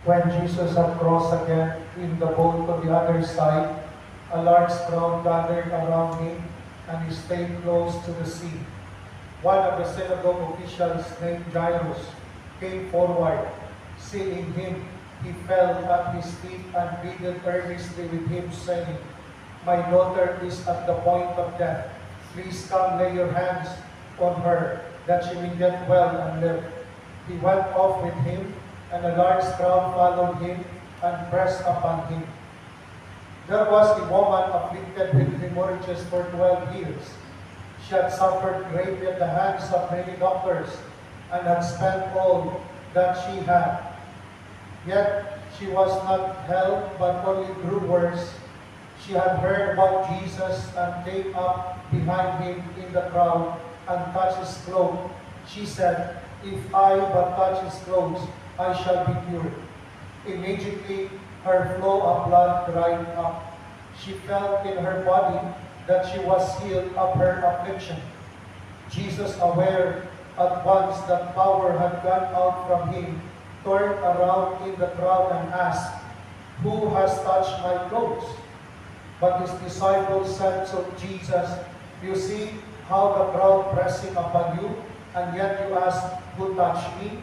When Jesus had crossed again in the boat to the other side, a large crowd gathered around him, and he stayed close to the sea. One of the synagogue officials named Jairus came forward. Seeing him, he fell at his feet and pleaded earnestly with him, saying, "My daughter is at the point of death. Please come lay your hands on her, that she may get well and live." He went off with him, and a large crowd followed him and pressed upon him. There was a woman afflicted with hemorrhages for 12 years. She had suffered greatly at the hands of many doctors and had spent all that she had. Yet she was not helped, but only grew worse. She had heard about Jesus and came up behind him in the crowd and touched his cloak. She said, "If I but touch his clothes, I shall be cured." Immediately her flow of blood dried up. She felt in her body that she was healed of her affliction. Jesus, aware at once that power had gone out from him, turned around in the crowd and asked, "Who has touched my clothes?" But his disciples said to Jesus, "You see how the crowd pressing upon you, and yet you ask, 'Who touched me?'"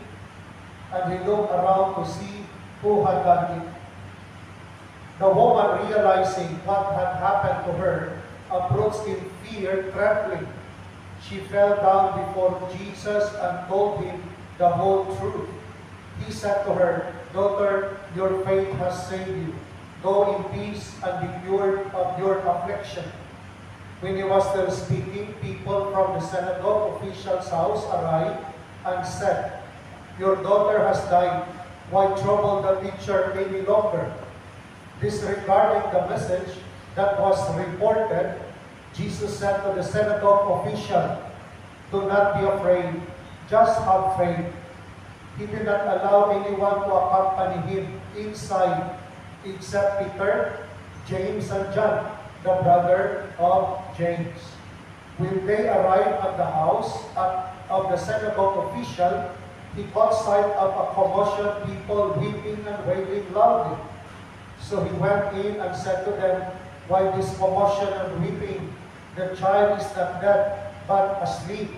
And he looked around to see who had done it. The woman, realizing what had happened to her, approached in fear, trembling. She fell down before Jesus and told him the whole truth. He said to her, "Daughter, your faith has saved you. Go in peace and be cured of your affliction." When he was still speaking, people from the synagogue official's house arrived and said, "Your daughter has died. Why trouble the teacher any longer?" Disregarding the message that was reported, Jesus said to the synagogue official, "Do not be afraid, just have faith." He did not allow anyone to accompany him inside except Peter, James, and John, the brother of James. When they arrived at the house of the synagogue official, he caught sight of a commotion, people weeping and wailing loudly. So he went in and said to them, "Why this commotion and weeping? The child is not dead, but asleep."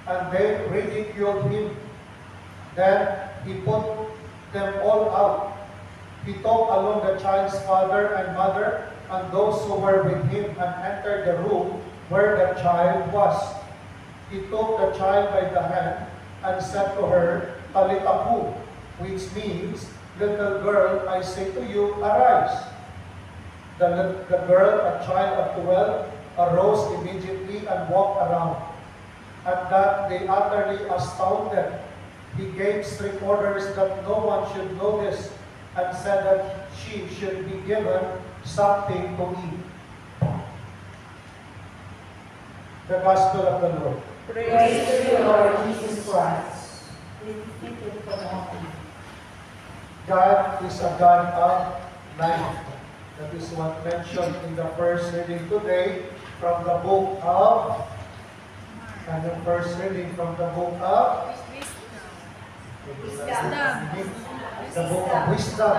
And they ridiculed him. Then he put them all out. He took along the child's father and mother and those who were with him and entered the room where the child was. He took the child by the hand and said to her, "Talitha kum," which means, "Little girl, I say to you, arise." The girl, a child of 12, arose immediately and walked around. At that, they utterly astounded. He gave strict orders that no one should notice and said that she should be given something to eat. The Gospel of the Lord. Praise to you, Lord Jesus Christ. God is a God of life. That is what mentioned in the first reading today from the book of, and the first reading from the book of the book of wisdom.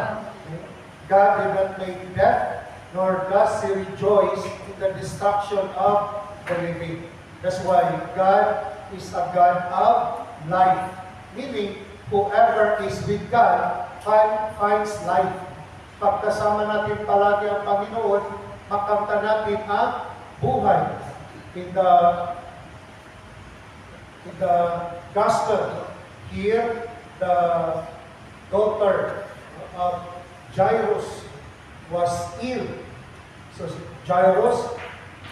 God did not make death, nor does He rejoice in the destruction of the living. That's why God is a God of life. Meaning, whoever is with God finds life. Pagkasama natin palagi ang Panginoon, makamta natin ang buhay. In the Gospel, here, the daughter of Jairus was ill. So Jairus,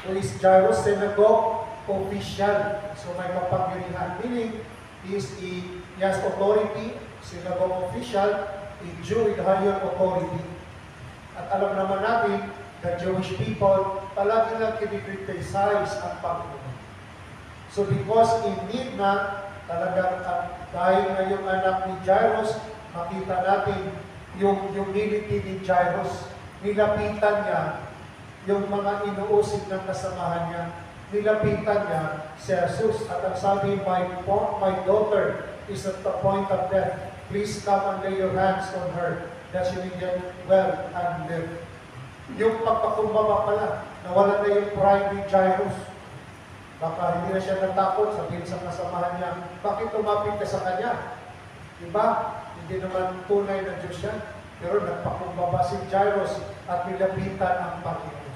who is Jairus, synagogue official. So may kapangyarihan. Meaning, he has authority, synagogue official, a Jew with higher authority. At alam naman natin, the Jewish people, palagi lang kinikriticize ang Panginoon. So because in need na, talagang dahil na yung anak ni Jairus, makita natin yung humility ni Jairus. Nilapitan niya yung mga inuusig ng kasamahan niya. Nilapitan niya si Jesus at ang sabi, my daughter is at the point of death. please come and lay your hands on her, that she may get well and live. Yung pagpakumbaba pala, nawala na yung pride ni Jairus. Baka hindi na siya natakot, sabihin sa kasamahan niya, bakit tumapit ka sa kanya? Diba? Hindi naman tunay na Diyos yan. Pero nagpakumbaba si Jairus at nilapitan ang Panginoon.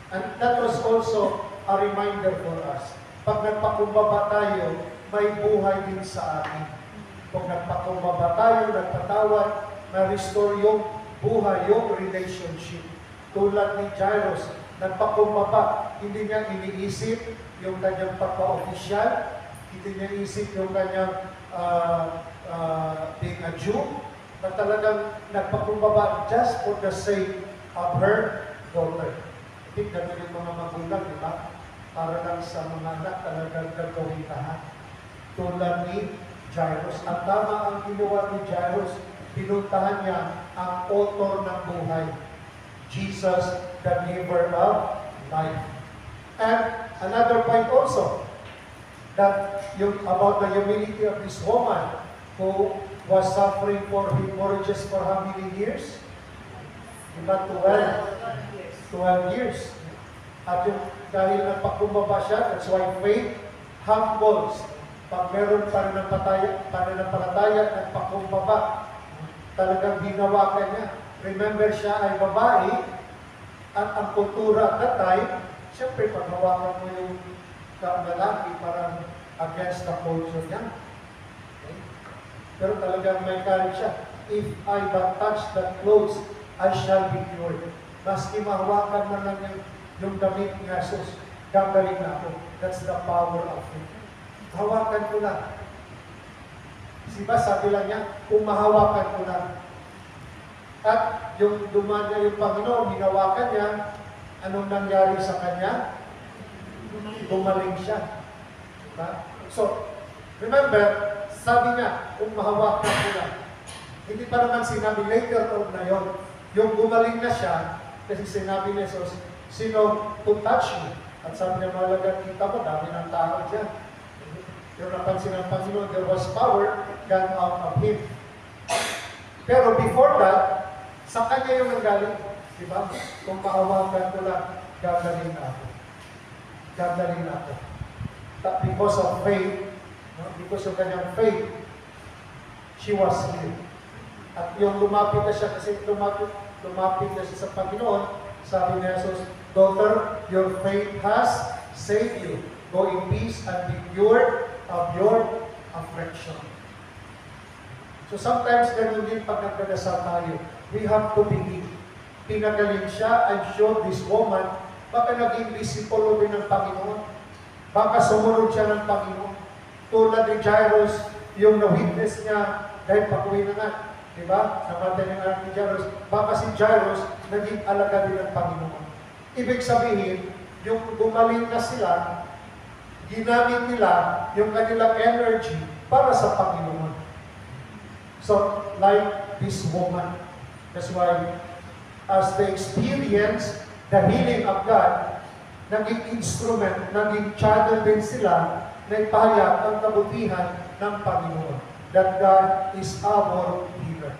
And that was also a reminder for us. Pag nagpakumbaba tayo, may buhay din sa atin. Pag nagpakumbaba tayo, nagpatawad, na-restore yung buhay, yung relationship. Tulad ni Jairus, nagpakumbaba, hindi niya iniisip yung kanyang pagpa-opisyal, hindi niya iniisip yung kanyang being a Jew, na talagang nagpakumbaba just for the sake of her daughter. I think ganun yung mga magulang, di ba? Para lang sa mga anak talagang gagawin lahat. Tulad ni Jairus. At tama ang ginawa ni Jairus, pinuntahan niya ang author ng buhay, Jesus, the giver of life. And another point also, that yung about the humility of this woman who was suffering for hemorrhages for how many years? Diba? 12 years. At yung dahil nagpakumbaba siya, that's why faith humbles. Pag meron pananampalataya, nagpakumbaba, talagang ginawakan niya. Remember, siya ay babae, at ang kultura at that time, siyempre, pag hawakan mo yung lalaki, parang against the culture niya. Okay? Pero talagang may courage siya. If I but touch the clothes, I shall be cured. Maski mahawakan man lang yung damit ni Jesus, gagaling na ako. That's the power of faith. Hawakan ko lang. Diba sabi lang niya, kung mahawakan ko lang. At yung dumaan niya yung Panginoon, hinawakan niya, anong nangyari sa kanya? Gumaling siya. Diba? So, remember, sabi niya, kung mahawakan ko lang. Hindi pa naman sinabi later on na yun. Yung gumaling na siya, kasi sinabi ni Jesus, sino to touch me? At sabi niya, malagang kita mo, dami ng tao dyan. Yung napansin ng Panginoon, there was power gone out of him. Pero before that, sa kanya yung nanggaling. Diba? Kung maawakan ko lang, gagaling na ako. Gagaling na ako. Because of faith, because of kanyang faith, she was healed. At yung lumapit na siya, kasi lumapit na siya sa Panginoon, sabi ni Jesus, daughter, your faith has saved you. Go in peace and be cured of your affliction. So sometimes ganun din pag nagdadasal tayo. We have to believe. Pinagaling siya, I'm sure this woman, baka naging disipulo din ng Panginoon. Baka sumunod siya ng Panginoon. Tulad ni Jairus, yung na-witness niya, dahil pag-uwi na nga, diba? Namatay ng anak ni Jairus. Baka si Jairus, naging alaga din ng Panginoon. Ibig sabihin, yung gumaling na sila, ginamit nila yung kanilang energy para sa Panginoon. So, like this woman, that's why, as they experience the healing of God, naging instrument, naging channel din sila na ipahayag ang kabutihan ng Panginoon. That God is our healer.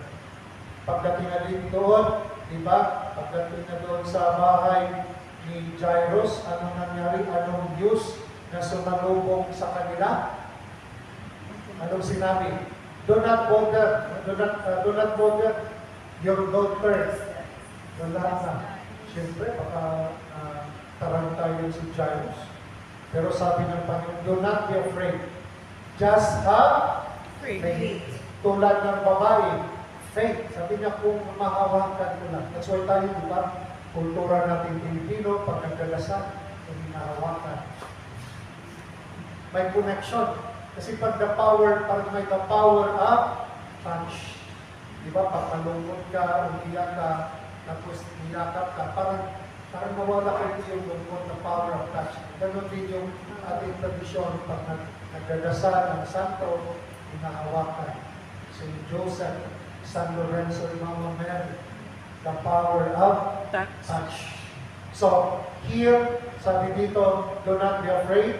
Pagdating na din doon, diba? Pagdating na doon sa bahay ni Jairus, anong nangyari? Anong news na sumalubong sa kanila? Anong sinabi? Do not bother your daughter. Wala na. Siyempre, baka taranta yun si Jairus. Pero sabi ng Panginoon, do not be afraid. Just have faith. Tulad ng babae, faith. Sabi niya, kung mahawakan ko lang. That's why tayo, di ba? Kultura natin Pilipino, pag nagdadasal, kung hinahawakan. May connection. Kasi pag the power, parang may the power of touch. Di ba? Pag malungkot ka, umiyak ka, tapos niyakap ka, parang mawala kayo yung lungkot na power of touch. Ganun din yung ating tradisyon pag nagdadasal ng santo, hinahawakan. Si Joseph, San Lorenzo, Mama Mary, the power of touch. So, here, sabi dito, do not be afraid,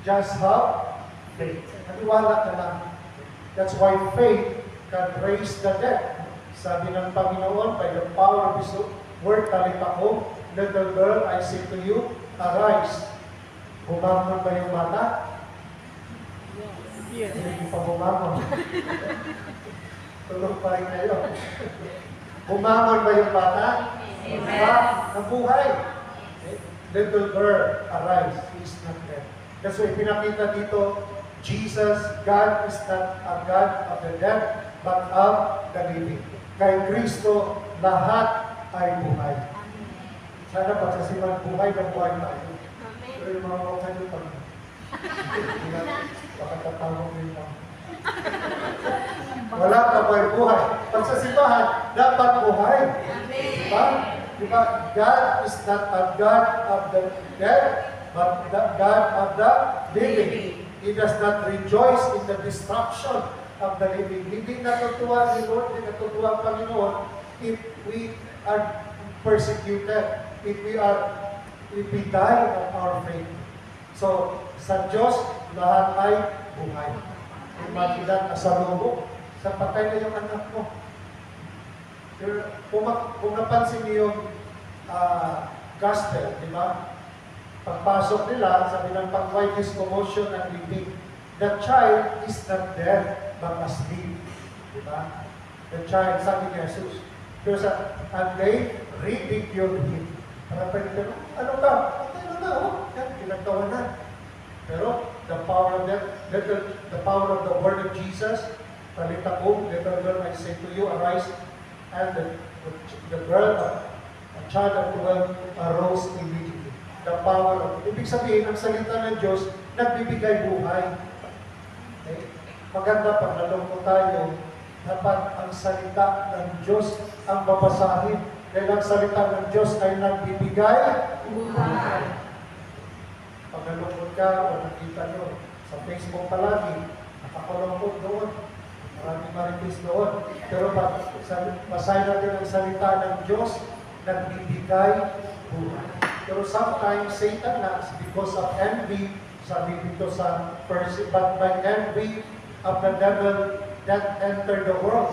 just have faith. Naniwala ka lang. That's why faith can raise the dead. Sabi ng Panginoon, by the power of His word, talita ko, little girl, I say to you, arise. Bumangon ba yung mata? Yes. Hindi pa bumangon. Tulog pa rin kayo. Bumangon ba yung bata? Diba? Nabuhay. Little girl, arise. He is not dead. Kasi pinakita dito, Jesus, God is not a God of the dead, but of the living. Kay Kristo, lahat ay buhay. Sana pagsasimang buhay ng buhay tayo. Pero yung mga kawasan yung pag pakatapawag rin lang. Wala ka buhay. Pagsasimbahan, dapat buhay. Diba? Diba? God is not a God of the dead, but the God of the living. He does not rejoice in the destruction of the living. Hindi natutuwa ni Lord, hindi natutuwa ang Panginoon if we are persecuted, if we die of our faith. So, sa Diyos, lahat ay buhay. Kung makilang asalubong, sa patay na yung anak mo. Kung napansin niyo yung gospel, di ba? Pagpasok nila, sabi ng pag-white is commotion and weeping. The child is not dead, but asleep. Di ba? The child, sabi ni Jesus. And they ridiculed him. Parang pwede ka, ano ka? Ano na, oh? Yan, pinagtawa na. Pero, the power of the word of Jesus, talita ko, little girl, I say to you, arise. And the girl, a child of 12, arose immediately. The power of, ibig sabihin, ang salita ng Diyos, nagbibigay buhay. Okay? Maganda pag nalungkot tayo, dapat ang salita ng Diyos ang babasahin. Dahil ang salita ng Diyos ay nagbibigay buhay. Pag nalungkot ka o nakita nyo sa Facebook palagi, nakakalungkot doon. Maraming maritis doon. Pero pag basahin natin ang salita ng Diyos, nagbibigay buhay. Pero sometimes, Satan na, because of envy, sabi dito sa verse, but by envy of the devil that entered the world.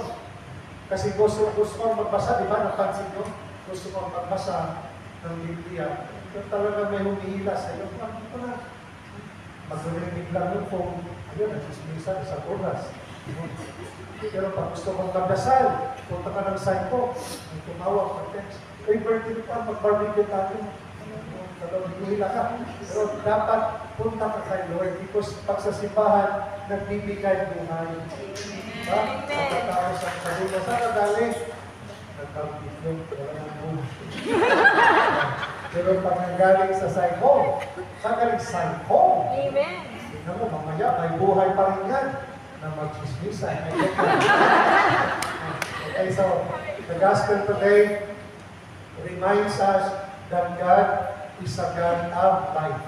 Kasi gusto ko magbasa, di ba? Napansin nyo? Gusto ko magbasa ng Biblia. Ito talaga may humihila sa iyo. Ito na. Mag-rinig lang yung phone. Ayun, nagsismisa sa oras. Pero pag gusto kong magdasal, punta ka ng sign ko. May tumawag, mag-text. Ay, birthday pa, mag-barbecue tayo. Hila ka. Pero dapat punta ka kay Lord because pagsasimbahan, nagbibigay buhay. Diba? Pagkatao sa kalima. Sana dali? Nagpag-itlog, wala ng buhay. Pero pag nanggaling sa sign home, saan galing sign home? Amen. Tignan mo, mamaya, may buhay pa rin yan na mag-chismisa. Okay, so, the gospel today reminds us that God is a God of life.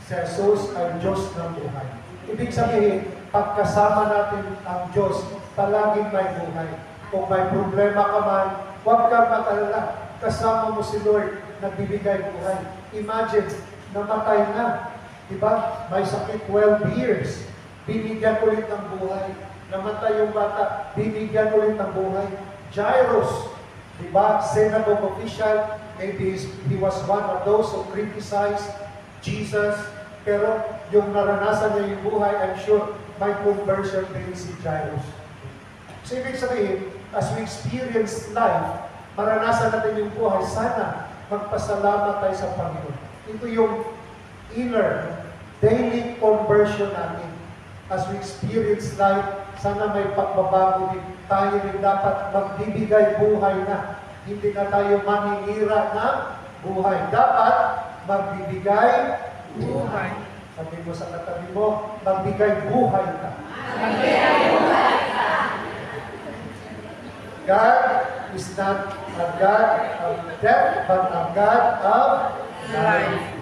Si Jesus ay Diyos ng buhay. Ibig sabihin, pagkasama natin ang Diyos, palaging may buhay. Kung may problema ka man, huwag kang mag-alala. Kasama mo si Lord, nagbibigay buhay. Imagine, namatay na. Diba? May sakit 12 years. Binigyan ulit ng buhay. Namatay yung bata, binigyan ulit ng buhay. Jairus, diba? Synagogue official, maybe he was one of those who criticized Jesus. Pero yung naranasan niya yung buhay, I'm sure may conversion din si Jairus. So ibig sabihin, as we experience life, maranasan natin yung buhay, sana magpasalamat tayo sa Panginoon. Ito yung inner, daily conversion natin. As we experience life, sana may pagbabago din. Tayo rin dapat magbibigay buhay na. Hindi na tayo maninira ng buhay. Dapat magbibigay buhay. Sabi mo sa katabi mo, magbigay buhay ka. Magbigay buhay ka. God is not a God of death, but a God of life.